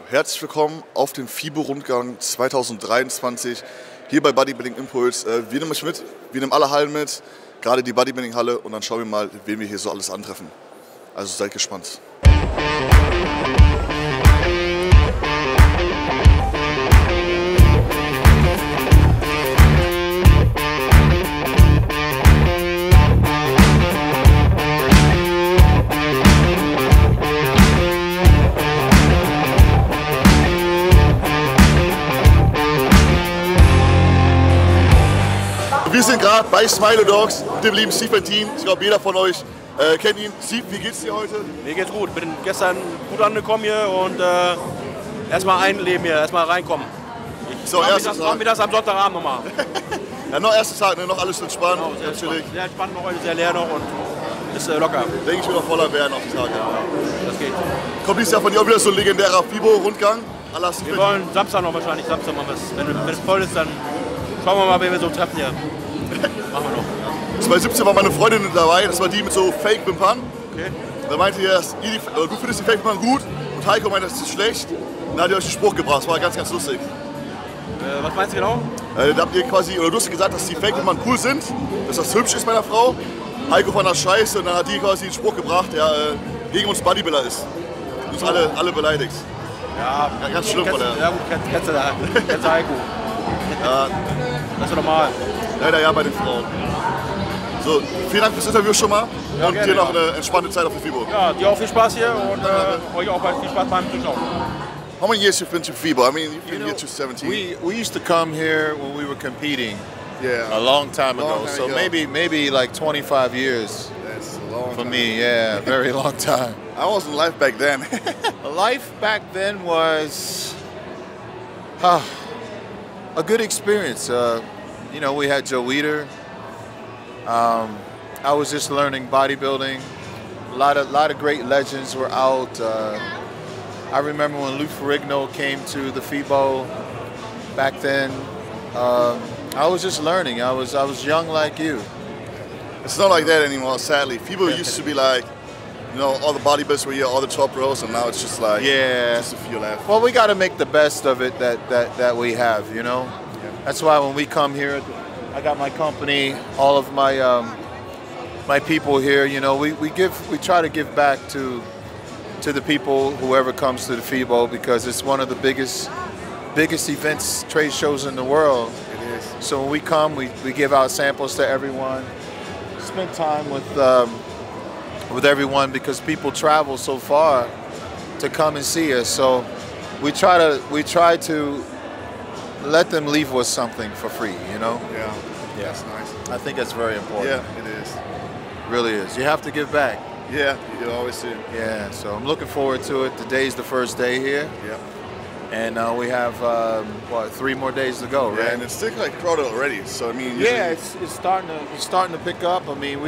herzlich willkommen auf dem Fibo Rundgang 2023 hier bei Bodybuilding Impuls. Wir nehmen euch mit, wir nehmen alle Hallen mit, gerade die Bodybuilding Halle, und dann schauen wir mal, wen wir hier so alles antreffen. Also seid gespannt. Wir sind gerade bei Smile Dogs mit dem lieben Steve Benthin. Ich glaube, jeder von euch kennt ihn. Steve, wie geht's dir heute? Mir geht's gut. Bin gestern gut angekommen hier und erstmal einleben hier, erstmal reinkommen. Ich mach mir das am Sonntagabend nochmal. Ja, noch erster Tag, ne? Noch alles entspannt. Genau, sehr entspannt noch heute, sehr leer noch und ist locker. Denke ich, wird noch voller werden auf die Tage. Ja, das geht. Kommt dieses Jahr von dir auch wieder so ein legendärer Fibo-Rundgang? Wir wollen Samstag noch wahrscheinlich, Samstag mal was. Wenn es voll ist, dann schauen wir mal, wen wir so treffen hier. Machen wir noch. 2017 war meine Freundin dabei, das war die mit so Fake-Wimpern. Okay. Da meinte ihr, du findest die Fake-Wimpern gut und Heiko meinte, das ist schlecht. Dann hat ihr euch den Spruch gebracht, das war ganz, ganz lustig. Was meinst du genau? Da habt ihr quasi, oder du hast gesagt, dass die Fake-Wimpern cool sind, dass das hübsch ist bei einer Frau. Heiko fand das scheiße und dann hat die quasi den Spruch gebracht, der gegen uns Bodybuilder ist. Uns alle beleidigt. Ja, ganz schlimm, oder? Ja gut, kennst du Heiko. Ja. Das ist normal. Leider ja bei den Frauen. So, vielen Dank fürs Interview schon mal. Ja, und gerne, dir noch eine entspannte Zeit auf der Fibo. Ja, dir auch viel Spaß hier und euch auch viel Spaß beim Zuschauen. How many years you've been to Fibo? I mean, you've been here to 17. We used to come here when we were competing. Yeah. A long time ago. So maybe like 25 years. That's a long for time. me. Yeah, very long time. I was in life back then. Life back then was a good experience. You know, we had Joe Eater. I was just learning bodybuilding. A lot of great legends were out. I remember when Lou Ferrigno came to the Fibo back then. I was just learning. I was young like you. It's not like that anymore, sadly. Fibo used to be like, you know, all the bodybuilders were here, all the top pros, and now it's just like, just a few left. Well, we got to make the best of it that we have, you know. Yeah. That's why when we come here, I got my company, all of my my people here. You know, we try to give back to the people, whoever comes to the Fibo, because it's one of the biggest events, trade shows in the world. It is. So when we come, we give out samples to everyone, spend time with everyone, because people travel so far to come and see us. So we try to let them leave with something for free, you know? Yeah. That's nice. I think that's very important. Yeah, it is. Really is. You have to give back. Yeah, you always do. Yeah, so I'm looking forward to it. Today's the first day here. Yeah. And we have, 3 more days to go, right? Yeah, and it's still like crowded already. So I mean, yeah, it's starting to pick up. I mean,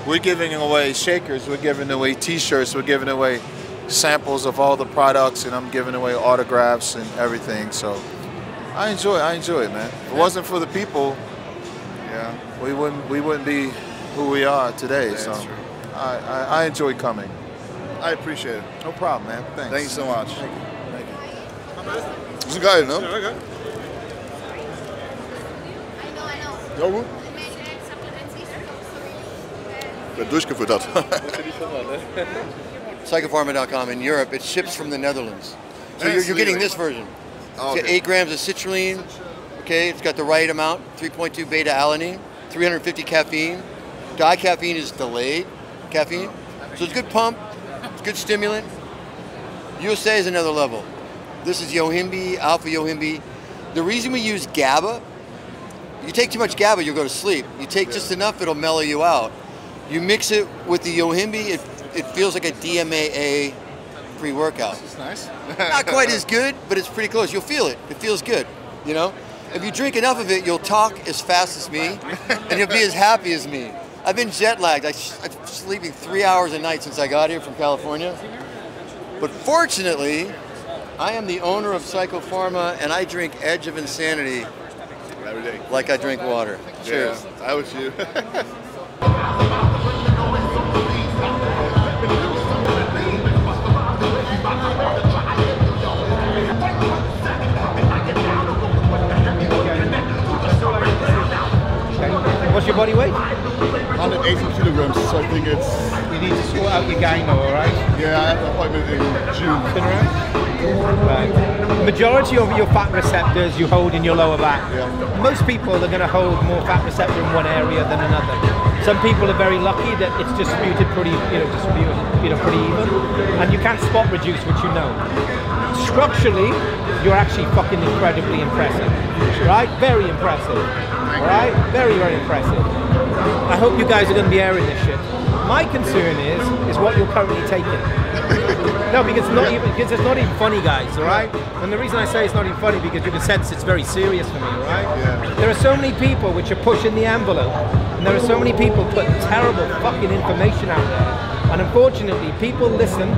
we're giving away shakers, we're giving away T-shirts, we're giving away samples of all the products, and I'm giving away autographs and everything. So I enjoy it, man. If it wasn't for the people, we wouldn't be who we are today. Yeah, so that's true. I enjoy coming. I appreciate it. No problem, man. Thanks. Thank you so much. Thank you. Das ist geil, ne? Ja, okay. Ja, gut. Wer durchgeführt hat. Psychopharma.com in Europe, it ships from the Netherlands. So you're getting this version. Oh, It's got 8 grams of citrulline. Okay, it's got the right amount, 3.2 beta alanine, 350 caffeine. Dicaffeine is delayed caffeine. So it's good pump, it's good stimulant. USA is another level. This is Yohimbe, alpha Yohimbe. The reason we use GABA, you take too much GABA, you'll go to sleep. You take just enough, it'll mellow you out. You mix it with the Yohimbe, it feels like a DMAA pre-workout. That's nice. Not quite as good, but it's pretty close. You'll feel it. It feels good, you know? If you drink enough of it, you'll talk as fast as me, and you'll be as happy as me. I've been jet lagged. I'm sleeping 3 hours a night since I got here from California. But fortunately, I am the owner of Psychopharma, and I drink Edge of Insanity Every day. like I drink water. Cheers. Yeah, I was you. your body weight? 180 kilograms, so I think it's... You need to sort out your gyno, alright? Yeah, I have an appointment in June. Right. Majority of your fat receptors you hold in your lower back. Yeah. Most people are going to hold more fat receptor in one area than another. Some people are very lucky that it's distributed pretty, pretty even, and you can spot reduce, which you know. Structurally, you're actually fucking incredibly impressive, right? Very impressive, right? Very, very impressive. I hope you guys are going to be airing this shit. My concern is what you're currently taking. No, because it's not even funny, guys, all right? And the reason I say it's not even funny because you can sense it's very serious for me, right? Yeah. There are so many people which are pushing the envelope, and there are so many people putting terrible fucking information out there. And unfortunately, people listen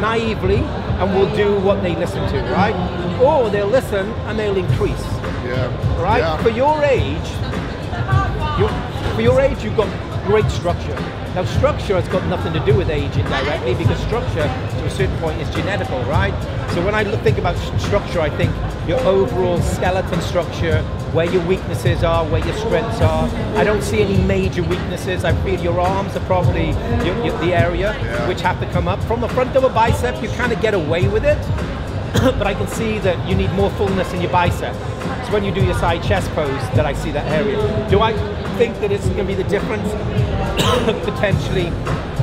naively and will do what they listen to, right? Or they'll listen and they'll increase. Yeah. Right? Yeah. For your age, you've got great structure. Now, structure has got nothing to do with age indirectly because structure, to a certain point, is genetical, right? So when I think about structure, I think your overall skeleton structure, where your weaknesses are, where your strengths are. I don't see any major weaknesses. I feel your arms are probably the area which have to come up. From the front of a bicep, you kind of get away with it, but I can see that you need more fullness in your bicep. So when you do your side chest pose, that I see that area. Do I think that it's going to be the difference? Potentially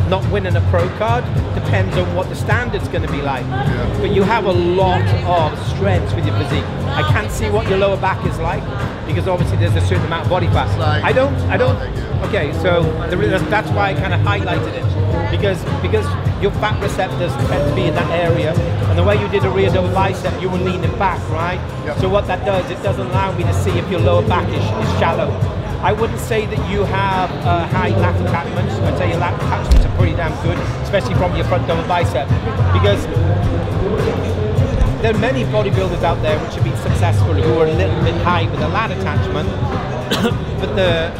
not winning a pro card, depends on what the standard's going to be like. Yeah. But you have a lot of strengths with your physique. I can't see what your lower back is like because obviously there's a certain amount of body fat. Like, I don't. Okay, so that's why I kind of highlighted it because your fat receptors tend to be in that area, and the way you did a rear double bicep, you were leaning back, right? Yep. So what that does, it doesn't allow me to see if your lower back is shallow. I wouldn't say that you have high lat attachments. I'd say your lat attachments are pretty damn good, especially from your front double bicep, because there are many bodybuilders out there which have been successful who are a little bit high with a lat attachment, but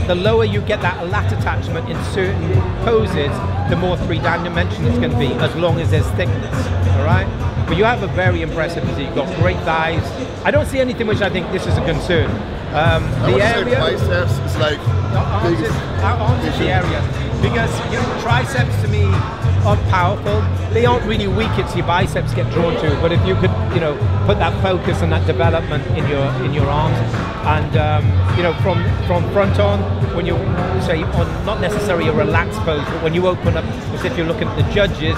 the lower you get that lat attachment in certain poses, the more three-dimensional it's going to be, as long as there's thickness, all right? But you have a very impressive physique. You've got great thighs. I don't see anything which I think this is a concern. The area, biceps is like arms is the area, because triceps to me aren't powerful. They aren't really weak. It's your biceps get drawn to. But if you could, put that focus and that development in your arms, and from front on, when you say on not necessarily a relaxed pose, but when you open up, as if you're looking at the judges,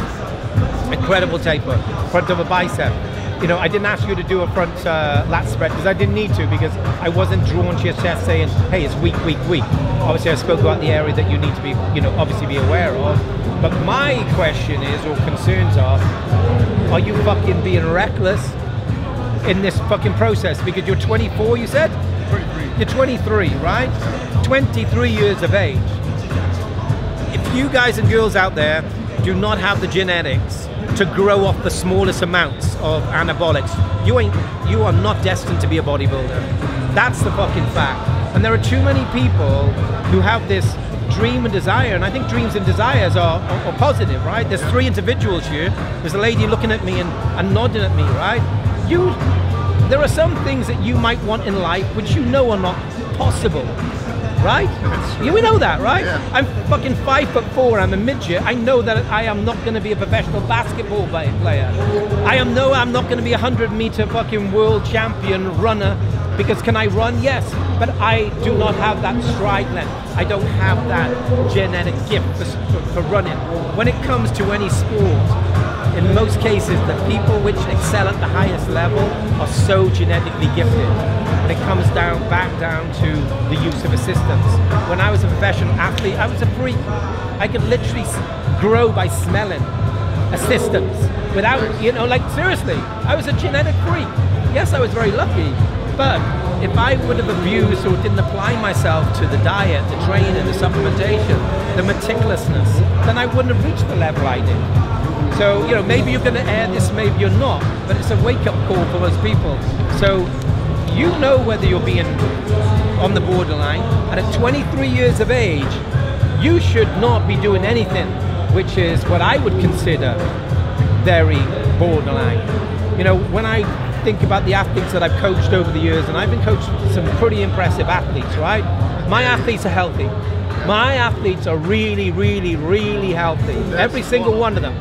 incredible taper, front of a bicep. I didn't ask you to do a front lat spread because I didn't need to, because I wasn't drawn to your chest saying, hey, it's weak, weak, weak. Obviously, I spoke about the area that you need to be, obviously be aware of. But my question is, or concerns are you fucking being reckless in this fucking process? Because you're 24, you said? 23. You're 23, right? 23 years of age. If you guys and girls out there do not have the genetics to grow off the smallest amounts of anabolics, you are not destined to be a bodybuilder. That's the fucking fact. And there are too many people who have this dream and desire, and I think dreams and desires are positive, right? There's three individuals here. There's a lady looking at me and nodding at me, right? There are some things that you might want in life which you know are not possible, right? Yeah, we know that, right? Yeah. I'm fucking 5'4", I'm a midget. I know that I am not going to be a professional basketball player. I'm not going to be a 100-meter fucking world champion runner, because can I run? Yes, but I do not have that stride length. I don't have that genetic gift for running. When it comes to any sport, in most cases, the people which excel at the highest level are so genetically gifted. And it comes back down to the use of assistance. When I was a professional athlete, I was a freak. I could literally grow by smelling assistance without, seriously, I was a genetic freak. Yes, I was very lucky, but if I would have abused or didn't apply myself to the diet, the training, the supplementation, the meticulousness, then I wouldn't have reached the level I did. So, maybe you're going to air this, maybe you're not, but it's a wake-up call for most people. So, you know whether you're being on the borderline, and at 23 years of age, you should not be doing anything which is what I would consider very borderline. When I think about the athletes that I've coached over the years, and I've been coaching some pretty impressive athletes, right? My athletes are healthy. My athletes are really, really, really healthy. Every single one of them.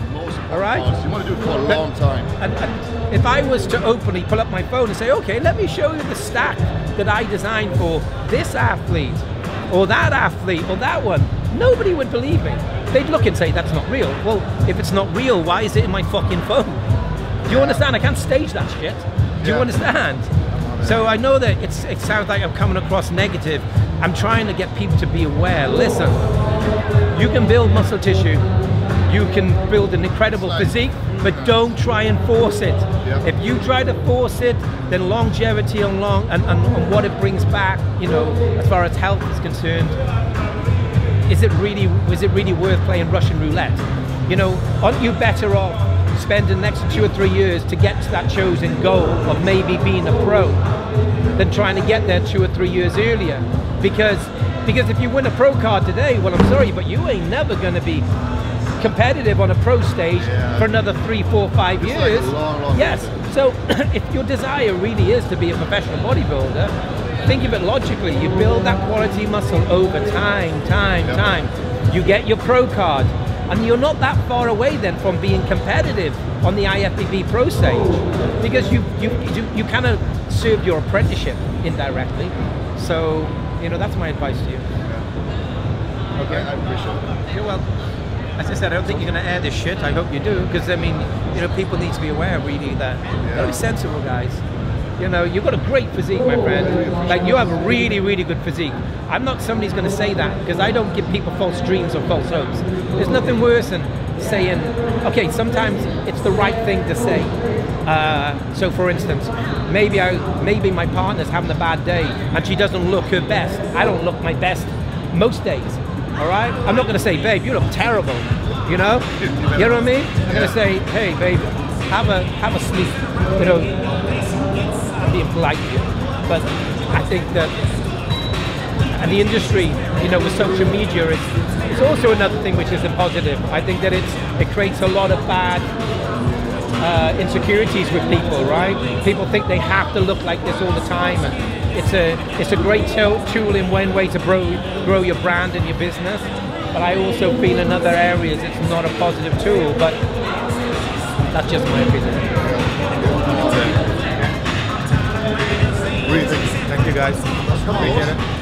All right? You want to do it for a long time. And if I was to openly pull up my phone and say, okay, let me show you the stack that I designed for this athlete, or that one, nobody would believe me. They'd look and say, that's not real. Well, if it's not real, why is it in my fucking phone? Do you understand? I can't stage that shit. Do you understand? So I know that it sounds like I'm coming across negative. I'm trying to get people to be aware. Listen, you can build muscle tissue, you can build an incredible physique, but don't try and force it. If you try to force it, then longevity and what it brings back, you know, as far as health is concerned, was it really worth playing Russian roulette? You know, aren't you better off spending the next 2 or 3 years to get to that chosen goal of maybe being a pro than trying to get there 2 or 3 years earlier? Because if you win a pro card today, well, I'm sorry, but you ain't never going to be competitive on a pro stage for another 3, 4, 5 years. Like a long yes. So if your desire really is to be a professional bodybuilder, think of it logically. You build that quality muscle over time. You get your pro card, and you're not that far away then from being competitive on the IFBB pro stage, because you kind of served your apprenticeship indirectly. So, you know, that's my advice to you. Okay, I appreciate it. You're welcome. As I said, I don't think you're going to air this shit. I hope you do, because I mean, you know, people need to be aware really that they're sensible guys. You know, you've got a great physique, my friend. Like, you have a really, really good physique. I'm not somebody's going to say that, because I don't give people false dreams or false hopes. There's nothing worse than saying, okay, sometimes it's the right thing to say. So for instance, maybe my partner's having a bad day and she doesn't look her best. I don't look my best most days. All right? I'm not going to say, babe, you look terrible. You know? You know what I mean? I'm going to say, hey, babe, have a sleep. You know, I'm being polite to you. But I think that, and the industry, you know, with social media, it's also another thing which isn't positive. I think that it creates a lot of bad insecurities with people, right? People think they have to look like this all the time, and it's a great tool in one way to grow your brand and your business, but I also feel in other areas it's not a positive tool, but that's just my opinion. Really, thank you. Thank you guys. Appreciate it.